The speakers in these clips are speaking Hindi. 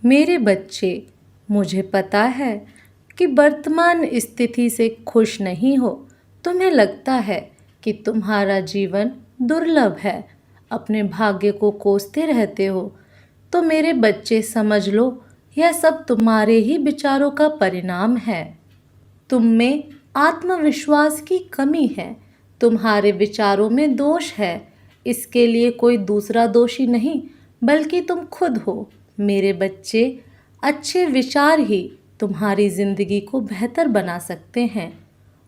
मेरे बच्चे, मुझे पता है कि वर्तमान स्थिति से खुश नहीं हो। तुम्हें लगता है कि तुम्हारा जीवन दुर्लभ है, अपने भाग्य को कोसते रहते हो। तो मेरे बच्चे समझ लो, यह सब तुम्हारे ही विचारों का परिणाम है। तुम में आत्मविश्वास की कमी है, तुम्हारे विचारों में दोष है। इसके लिए कोई दूसरा दोषी नहीं, बल्कि तुम खुद हो। मेरे बच्चे, अच्छे विचार ही तुम्हारी जिंदगी को बेहतर बना सकते हैं,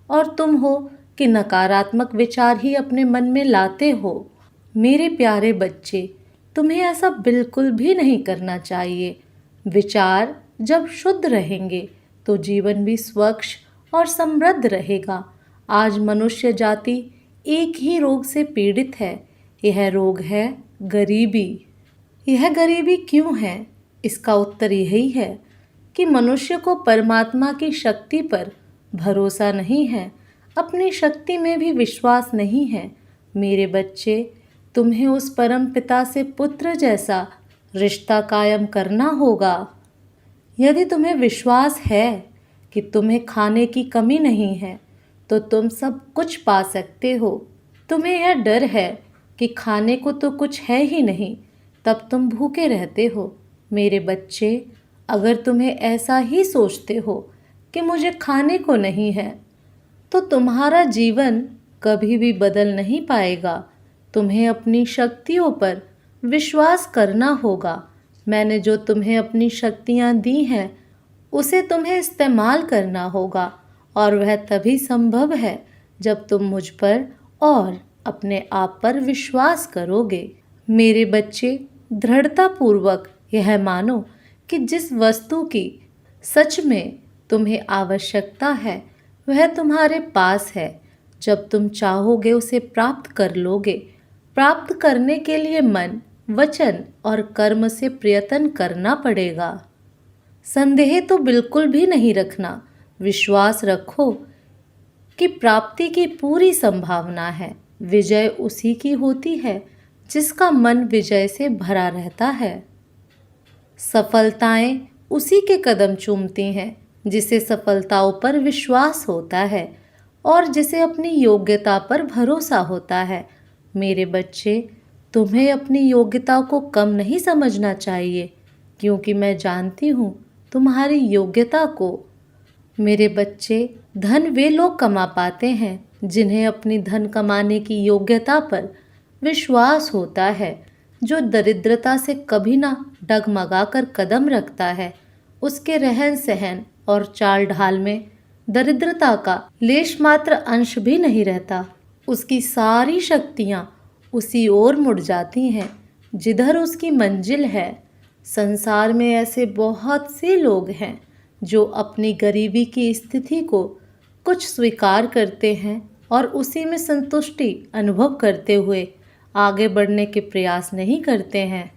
और तुम हो कि नकारात्मक विचार ही अपने मन में लाते हो। मेरे प्यारे बच्चे, तुम्हें ऐसा बिल्कुल भी नहीं करना चाहिए। विचार जब शुद्ध रहेंगे तो जीवन भी स्वच्छ और समृद्ध रहेगा। आज मनुष्य जाति एक ही रोग से पीड़ित है। यह रोग है गरीबी। यह गरीबी क्यों है? इसका उत्तर यही है कि मनुष्य को परमात्मा की शक्ति पर भरोसा नहीं है, अपनी शक्ति में भी विश्वास नहीं है। मेरे बच्चे, तुम्हें उस परम पिता से पुत्र जैसा रिश्ता कायम करना होगा। यदि तुम्हें विश्वास है कि तुम्हें खाने की कमी नहीं है, तो तुम सब कुछ पा सकते हो। तुम्हें यह डर है कि खाने को तो कुछ है ही नहीं, तब तुम भूखे रहते हो। मेरे बच्चे, अगर तुम्हें ऐसा ही सोचते हो कि मुझे खाने को नहीं है, तो तुम्हारा जीवन कभी भी बदल नहीं पाएगा। तुम्हें अपनी शक्तियों पर विश्वास करना होगा। मैंने जो तुम्हें अपनी शक्तियाँ दी हैं, उसे तुम्हें इस्तेमाल करना होगा, और वह तभी संभव है जब तुम मुझ पर और अपने आप पर विश्वास करोगे। मेरे बच्चे, दृढ़तापूर्वक यह मानो कि जिस वस्तु की सच में तुम्हें आवश्यकता है, वह तुम्हारे पास है। जब तुम चाहोगे उसे प्राप्त कर लोगे। प्राप्त करने के लिए मन, वचन और कर्म से प्रयत्न करना पड़ेगा। संदेह तो बिल्कुल भी नहीं रखना। विश्वास रखो कि प्राप्ति की पूरी संभावना है। विजय उसी की होती है जिसका मन विजय से भरा रहता है। सफलताएं उसी के कदम चूमती हैं जिसे सफलताओं पर विश्वास होता है और जिसे अपनी योग्यता पर भरोसा होता है। मेरे बच्चे, तुम्हें अपनी योग्यता को कम नहीं समझना चाहिए, क्योंकि मैं जानती हूँ तुम्हारी योग्यता को। मेरे बच्चे, धन वे लोग कमा पाते हैं जिन्हें अपनी धन कमाने की योग्यता पर विश्वास होता है। जो दरिद्रता से कभी ना डगमगा कर कदम रखता है, उसके रहन सहन और चाल ढाल में दरिद्रता का लेश मात्र अंश भी नहीं रहता। उसकी सारी शक्तियाँ उसी ओर मुड़ जाती हैं जिधर उसकी मंजिल है। संसार में ऐसे बहुत से लोग हैं जो अपनी गरीबी की स्थिति को कुछ स्वीकार करते हैं और उसी में संतुष्टि अनुभव करते हुए आगे बढ़ने के प्रयास नहीं करते हैं।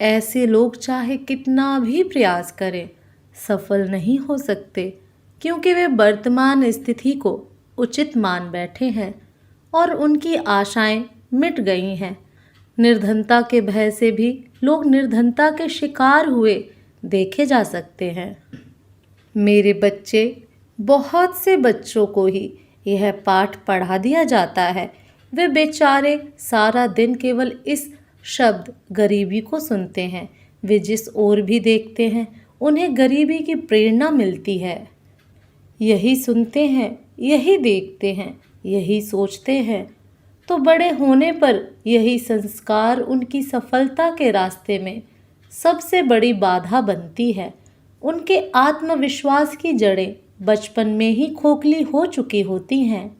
ऐसे लोग चाहे कितना भी प्रयास करें, सफल नहीं हो सकते, क्योंकि वे वर्तमान स्थिति को उचित मान बैठे हैं और उनकी आशाएं मिट गई हैं। निर्धनता के भय से भी लोग निर्धनता के शिकार हुए देखे जा सकते हैं। मेरे बच्चे, बहुत से बच्चों को ही यह पाठ पढ़ा दिया जाता है। वे बेचारे सारा दिन केवल इस शब्द गरीबी को सुनते हैं। वे जिस ओर भी देखते हैं, उन्हें गरीबी की प्रेरणा मिलती है। यही सुनते हैं, यही देखते हैं, यही सोचते हैं, तो बड़े होने पर यही संस्कार उनकी सफलता के रास्ते में सबसे बड़ी बाधा बनती है। उनके आत्मविश्वास की जड़ें बचपन में ही खोखली हो चुकी होती हैं।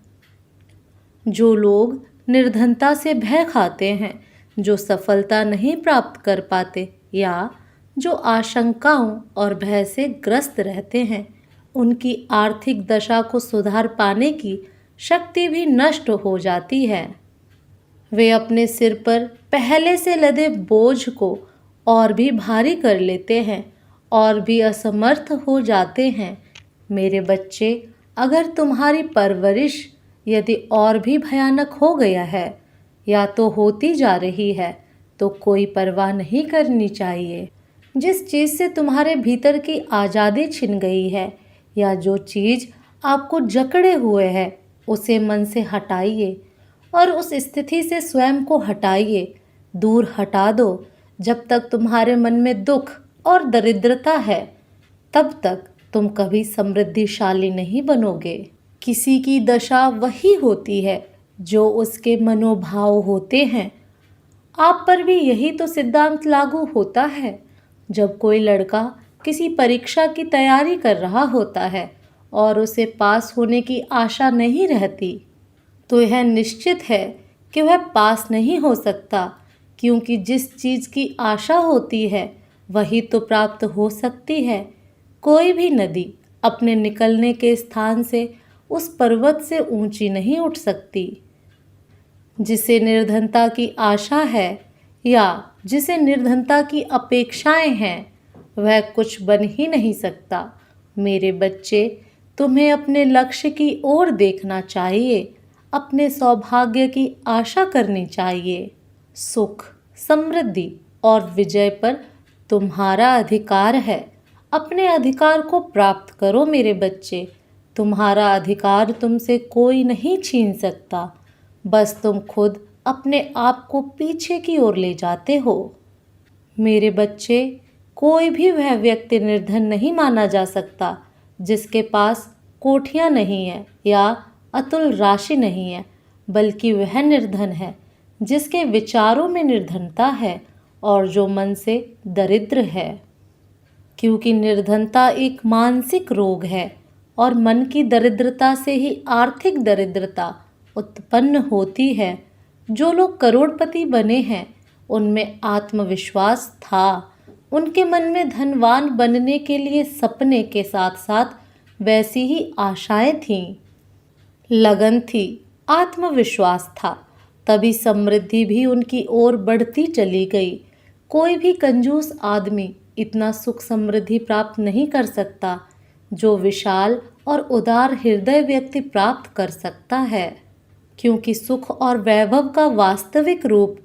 जो लोग निर्धनता से भय खाते हैं, जो सफलता नहीं प्राप्त कर पाते या जो आशंकाओं और भय से ग्रस्त रहते हैं, उनकी आर्थिक दशा को सुधार पाने की शक्ति भी नष्ट हो जाती है। वे अपने सिर पर पहले से लदे बोझ को और भी भारी कर लेते हैं और भी असमर्थ हो जाते हैं। मेरे बच्चे, अगर तुम्हारी परवरिश यदि और भी भयानक हो गया है या तो होती जा रही है, तो कोई परवाह नहीं करनी चाहिए। जिस चीज़ से तुम्हारे भीतर की आज़ादी छिन गई है या जो चीज़ आपको जकड़े हुए है, उसे मन से हटाइए और उस स्थिति से स्वयं को हटाइए, दूर हटा दो। जब तक तुम्हारे मन में दुख और दरिद्रता है, तब तक तुम कभी समृद्धिशाली नहीं बनोगे। किसी की दशा वही होती है जो उसके मनोभाव होते हैं। आप पर भी यही तो सिद्धांत लागू होता है। जब कोई लड़का किसी परीक्षा की तैयारी कर रहा होता है और उसे पास होने की आशा नहीं रहती, तो यह निश्चित है कि वह पास नहीं हो सकता, क्योंकि जिस चीज़ की आशा होती है वही तो प्राप्त हो सकती है। कोई भी नदी अपने निकलने के स्थान से उस पर्वत से ऊंची नहीं उठ सकती। जिसे निर्धनता की आशा है या जिसे निर्धनता की अपेक्षाएं हैं, वह कुछ बन ही नहीं सकता। मेरे बच्चे, तुम्हें अपने लक्ष्य की ओर देखना चाहिए, अपने सौभाग्य की आशा करनी चाहिए। सुख, समृद्धि और विजय पर तुम्हारा अधिकार है। अपने अधिकार को प्राप्त करो मेरे बच्चे। तुम्हारा अधिकार तुमसे कोई नहीं छीन सकता, बस तुम खुद अपने आप को पीछे की ओर ले जाते हो। मेरे बच्चे, कोई भी वह व्यक्ति निर्धन नहीं माना जा सकता जिसके पास कोठियाँ नहीं है या अतुल राशि नहीं है, बल्कि वह निर्धन है जिसके विचारों में निर्धनता है और जो मन से दरिद्र है। क्योंकि निर्धनता एक मानसिक रोग है और मन की दरिद्रता से ही आर्थिक दरिद्रता उत्पन्न होती है। जो लोग करोड़पति बने हैं, उनमें आत्मविश्वास था। उनके मन में धनवान बनने के लिए सपने के साथ साथ वैसी ही आशाएं थीं, लगन थी, आत्मविश्वास था। तभी समृद्धि भी उनकी ओर बढ़ती चली गई। कोई भी कंजूस आदमी इतना सुख समृद्धि प्राप्त नहीं कर सकता जो विशाल और उदार हृदय व्यक्ति प्राप्त कर सकता है। क्योंकि सुख और वैभव का वास्तविक रूप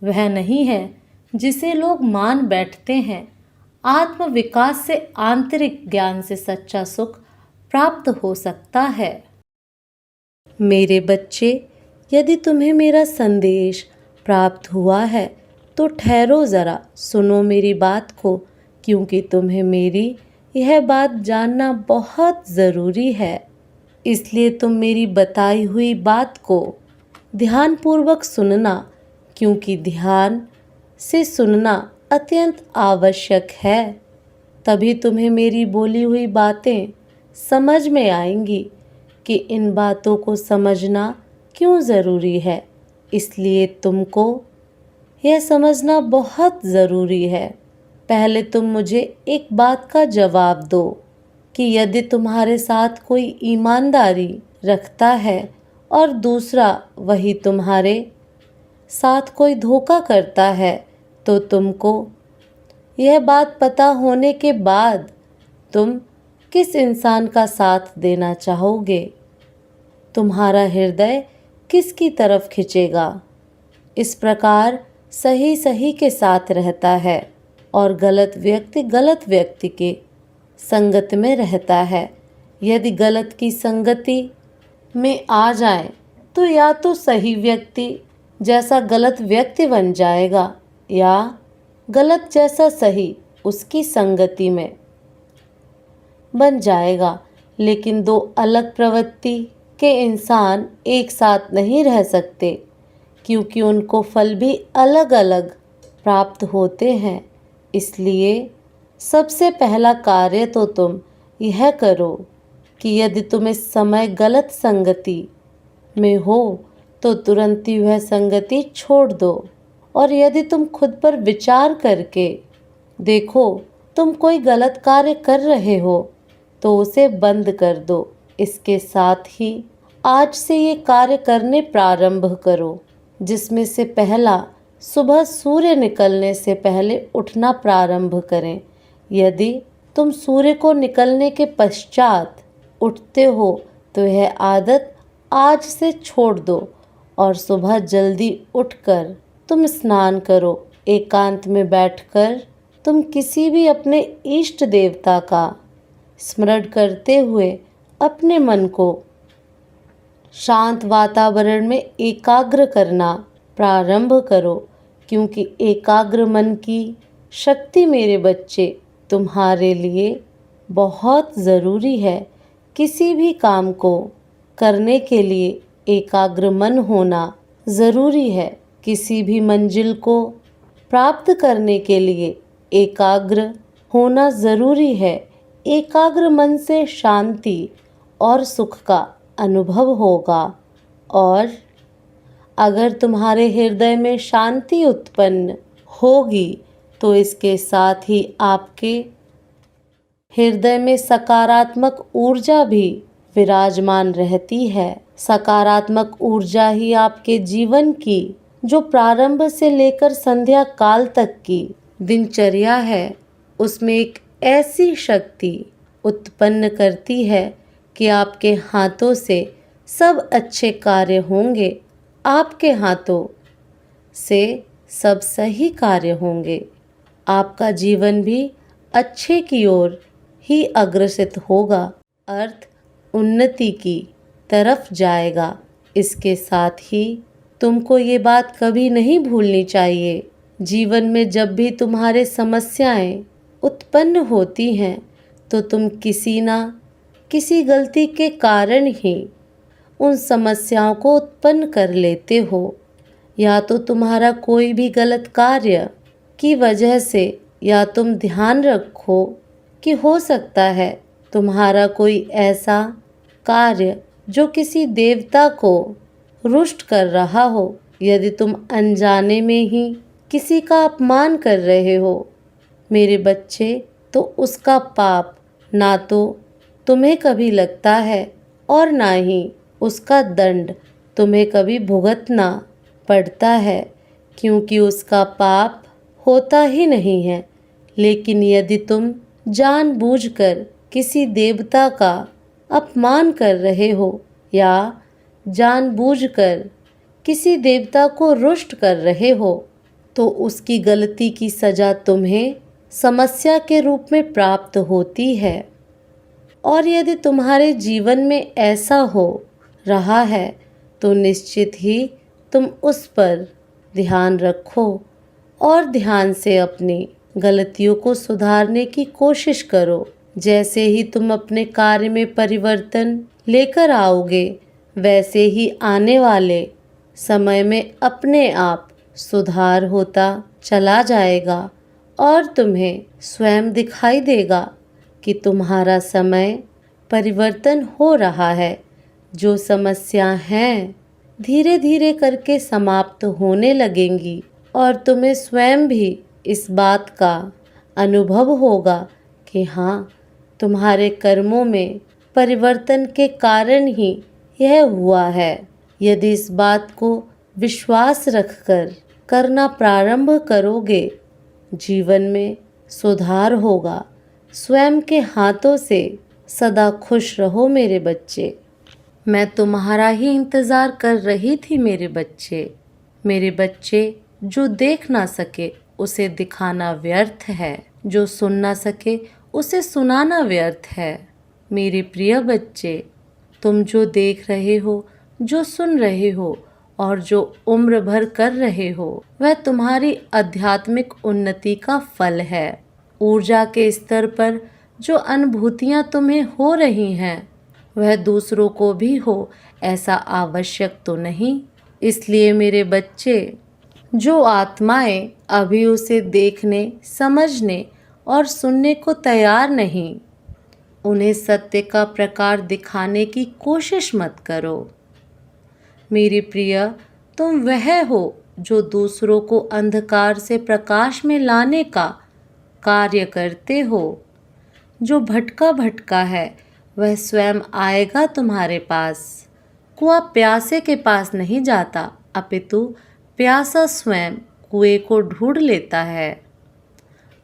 वह नहीं है जिसे लोग मान बैठते हैं। आत्म विकास से, आंतरिक ज्ञान से सच्चा सुख प्राप्त हो सकता है। मेरे बच्चे, यदि तुम्हें मेरा संदेश प्राप्त हुआ है तो ठहरो ज़रा, सुनो मेरी बात को, क्योंकि तुम्हें मेरी यह बात जानना बहुत ज़रूरी है। इसलिए तुम मेरी बताई हुई बात को ध्यानपूर्वक सुनना, क्योंकि ध्यान से सुनना अत्यंत आवश्यक है। तभी तुम्हें मेरी बोली हुई बातें समझ में आएंगी कि इन बातों को समझना क्यों ज़रूरी है। इसलिए तुमको यह समझना बहुत ज़रूरी है। पहले तुम मुझे एक बात का जवाब दो कि यदि तुम्हारे साथ कोई ईमानदारी रखता है और दूसरा वही तुम्हारे साथ कोई धोखा करता है, तो तुमको यह बात पता होने के बाद तुम किस इंसान का साथ देना चाहोगे? तुम्हारा हृदय किसकी तरफ खिंचेगा? इस प्रकार सही सही के साथ रहता है और गलत व्यक्ति के संगत में रहता है। यदि गलत की संगति में आ जाए तो या तो सही व्यक्ति जैसा गलत व्यक्ति बन जाएगा या गलत जैसा सही उसकी संगति में बन जाएगा। लेकिन दो अलग प्रवृत्ति के इंसान एक साथ नहीं रह सकते, क्योंकि उनको फल भी अलग अलग प्राप्त होते हैं। इसलिए सबसे पहला कार्य तो तुम यह करो कि यदि तुम इस समय गलत संगति में हो तो तुरंत ही वह संगति छोड़ दो। और यदि तुम खुद पर विचार करके देखो तुम कोई गलत कार्य कर रहे हो तो उसे बंद कर दो। इसके साथ ही आज से ये कार्य करने प्रारंभ करो, जिसमें से पहला सुबह सूर्य निकलने से पहले उठना प्रारंभ करें। यदि तुम सूर्य को निकलने के पश्चात उठते हो तो यह आदत आज से छोड़ दो और सुबह जल्दी उठकर तुम स्नान करो। एकांत में बैठकर तुम किसी भी अपने इष्ट देवता का स्मरण करते हुए अपने मन को शांत वातावरण में एकाग्र करना प्रारंभ करो, क्योंकि एकाग्र मन की शक्ति मेरे बच्चे तुम्हारे लिए बहुत ज़रूरी है। किसी भी काम को करने के लिए एकाग्र मन होना ज़रूरी है। किसी भी मंजिल को प्राप्त करने के लिए एकाग्र होना ज़रूरी है। एकाग्र मन से शांति और सुख का अनुभव होगा, और अगर तुम्हारे हृदय में शांति उत्पन्न होगी तो इसके साथ ही आपके हृदय में सकारात्मक ऊर्जा भी विराजमान रहती है। सकारात्मक ऊर्जा ही आपके जीवन की जो प्रारंभ से लेकर संध्या काल तक की दिनचर्या है, उसमें एक ऐसी शक्ति उत्पन्न करती है कि आपके हाथों से सब अच्छे कार्य होंगे, आपके हाथों से सब सही कार्य होंगे। आपका जीवन भी अच्छे की ओर ही अग्रसित होगा, अर्थ उन्नति की तरफ जाएगा। इसके साथ ही तुमको ये बात कभी नहीं भूलनी चाहिए, जीवन में जब भी तुम्हारे समस्याएं उत्पन्न होती हैं तो तुम किसी ना किसी गलती के कारण ही उन समस्याओं को उत्पन्न कर लेते हो। या तो तुम्हारा कोई भी गलत कार्य की वजह से, या तुम ध्यान रखो कि हो सकता है तुम्हारा कोई ऐसा कार्य जो किसी देवता को रुष्ट कर रहा हो। यदि तुम अनजाने में ही किसी का अपमान कर रहे हो मेरे बच्चे, तो उसका पाप ना तो तुम्हें कभी लगता है और ना ही उसका दंड तुम्हें कभी भुगतना पड़ता है, क्योंकि उसका पाप होता ही नहीं है। लेकिन यदि तुम जानबूझकर किसी देवता का अपमान कर रहे हो या जानबूझकर किसी देवता को रुष्ट कर रहे हो, तो उसकी गलती की सज़ा तुम्हें समस्या के रूप में प्राप्त होती है। और यदि तुम्हारे जीवन में ऐसा हो रहा है तो निश्चित ही तुम उस पर ध्यान रखो और ध्यान से अपनी गलतियों को सुधारने की कोशिश करो। जैसे ही तुम अपने कार्य में परिवर्तन लेकर आओगे, वैसे ही आने वाले समय में अपने आप सुधार होता चला जाएगा और तुम्हें स्वयं दिखाई देगा कि तुम्हारा समय परिवर्तन हो रहा है। जो समस्या हैं धीरे धीरे करके समाप्त होने लगेंगी और तुम्हें स्वयं भी इस बात का अनुभव होगा कि हाँ, तुम्हारे कर्मों में परिवर्तन के कारण ही यह हुआ है। यदि इस बात को विश्वास रखकर करना प्रारंभ करोगे, जीवन में सुधार होगा। स्वयं के हाथों से सदा खुश रहो मेरे बच्चे। मैं तुम्हारा ही इंतज़ार कर रही थी मेरे बच्चे। मेरे बच्चे, जो देख ना सके उसे दिखाना व्यर्थ है, जो सुन ना सके उसे सुनाना व्यर्थ है। मेरे प्रिय बच्चे, तुम जो देख रहे हो, जो सुन रहे हो और जो उम्र भर कर रहे हो, वह तुम्हारी आध्यात्मिक उन्नति का फल है। ऊर्जा के स्तर पर जो अनुभूतियाँ तुम्हें हो रही हैं, वह दूसरों को भी हो ऐसा आवश्यक तो नहीं। इसलिए मेरे बच्चे, जो आत्माएं अभी उसे देखने, समझने और सुनने को तैयार नहीं, उन्हें सत्य का प्रकार दिखाने की कोशिश मत करो। मेरी प्रिय, तुम वह हो जो दूसरों को अंधकार से प्रकाश में लाने का कार्य करते हो। जो भटका भटका है वह स्वयं आएगा तुम्हारे पास। कुआं प्यासे के पास नहीं जाता, अपितु प्यासा स्वयं कुएं को ढूंढ लेता है।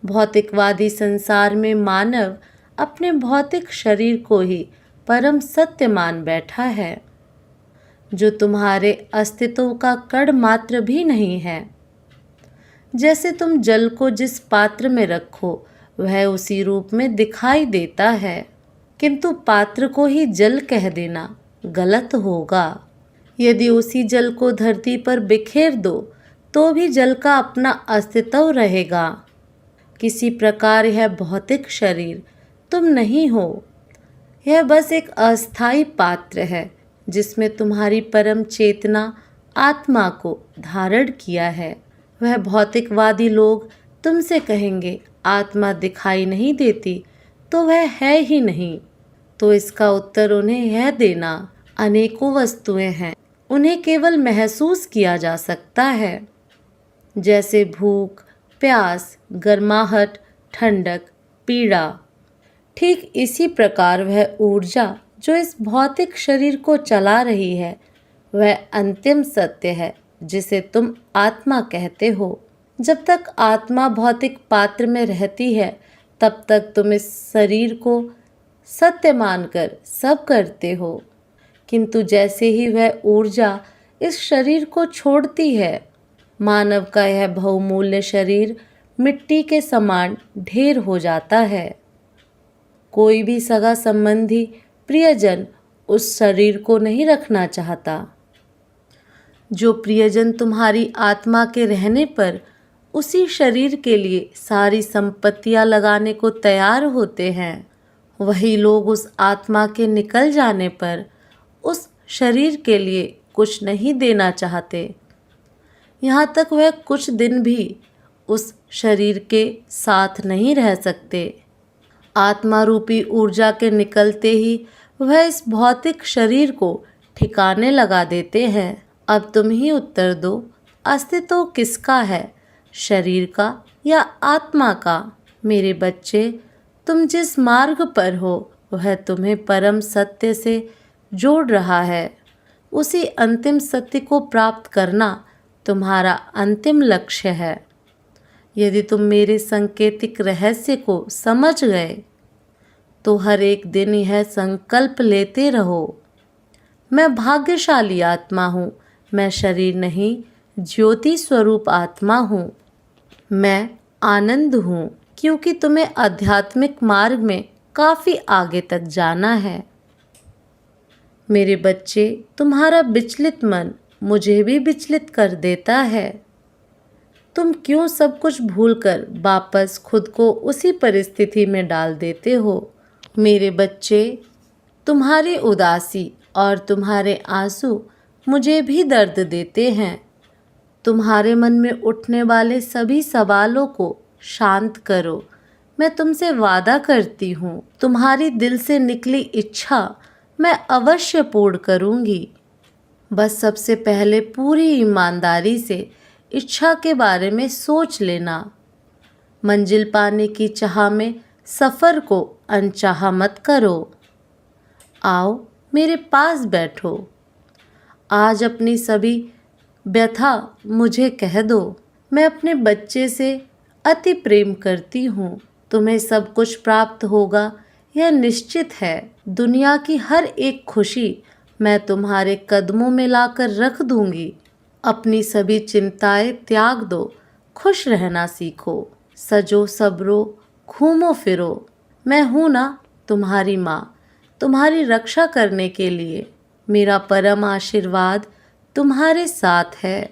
भौतिकवादी संसार में मानव अपने भौतिक शरीर को ही परम सत्य मान बैठा है, जो तुम्हारे अस्तित्व का कण मात्र भी नहीं है। जैसे तुम जल को जिस पात्र में रखो वह उसी रूप में दिखाई देता है, किंतु पात्र को ही जल कह देना गलत होगा। यदि उसी जल को धरती पर बिखेर दो तो भी जल का अपना अस्तित्व रहेगा। किसी प्रकार यह भौतिक शरीर तुम नहीं हो, यह बस एक अस्थायी पात्र है जिसमें तुम्हारी परम चेतना आत्मा को धारण किया है। वह भौतिकवादी लोग तुमसे कहेंगे आत्मा दिखाई नहीं देती तो वह है ही नहीं, तो इसका उत्तर उन्हें यह देना अनेकों वस्तुएं हैं, उन्हें केवल महसूस किया जा सकता है, जैसे भूख, प्यास, गर्माहट, ठंडक, पीड़ा। ठीक इसी प्रकार वह ऊर्जा जो इस भौतिक शरीर को चला रही है वह अंतिम सत्य है जिसे तुम आत्मा कहते हो। जब तक आत्मा भौतिक पात्र में रहती है तब तक तुम इस शरीर को सत्य मानकर सब करते हो, किंतु जैसे ही वह ऊर्जा इस शरीर को छोड़ती है, मानव का यह बहुमूल्य शरीर मिट्टी के समान ढेर हो जाता है। कोई भी सगा संबंधी, प्रियजन उस शरीर को नहीं रखना चाहता। जो प्रियजन तुम्हारी आत्मा के रहने पर उसी शरीर के लिए सारी संपत्तियां लगाने को तैयार होते हैं, वही लोग उस आत्मा के निकल जाने पर उस शरीर के लिए कुछ नहीं देना चाहते। यहाँ तक वह कुछ दिन भी उस शरीर के साथ नहीं रह सकते। आत्मा रूपी ऊर्जा के निकलते ही वह इस भौतिक शरीर को ठिकाने लगा देते हैं। अब तुम ही उत्तर दो, अस्तित्व किसका है, शरीर का या आत्मा का? मेरे बच्चे, तुम जिस मार्ग पर हो वह तुम्हें परम सत्य से जोड़ रहा है। उसी अंतिम सत्य को प्राप्त करना तुम्हारा अंतिम लक्ष्य है। यदि तुम मेरे सांकेतिक रहस्य को समझ गए तो हर एक दिन यह संकल्प लेते रहो, मैं भाग्यशाली आत्मा हूँ, मैं शरीर नहीं ज्योति स्वरूप आत्मा हूँ, मैं आनंद हूँ, क्योंकि तुम्हें आध्यात्मिक मार्ग में काफ़ी आगे तक जाना है। मेरे बच्चे, तुम्हारा विचलित मन मुझे भी विचलित कर देता है। तुम क्यों सब कुछ भूलकर वापस खुद को उसी परिस्थिति में डाल देते हो? मेरे बच्चे, तुम्हारी उदासी और तुम्हारे आंसू मुझे भी दर्द देते हैं। तुम्हारे मन में उठने वाले सभी सवालों को शांत करो। मैं तुमसे वादा करती हूँ, तुम्हारी दिल से निकली इच्छा मैं अवश्य पूर्ण करूँगी। बस सबसे पहले पूरी ईमानदारी से इच्छा के बारे में सोच लेना। मंजिल पाने की चाह में सफ़र को अनचाहा मत करो। आओ मेरे पास बैठो। आज अपनी सभी व्यथा मुझे कह दो। मैं अपने बच्चे से अति प्रेम करती हूँ। तुम्हें सब कुछ प्राप्त होगा यह निश्चित है। दुनिया की हर एक खुशी मैं तुम्हारे कदमों में लाकर रख दूंगी। अपनी सभी चिंताएं त्याग दो, खुश रहना सीखो, सजो सबरो, घूमो फिरो। मैं हूँ ना तुम्हारी माँ, तुम्हारी रक्षा करने के लिए। मेरा परम आशीर्वाद तुम्हारे साथ है।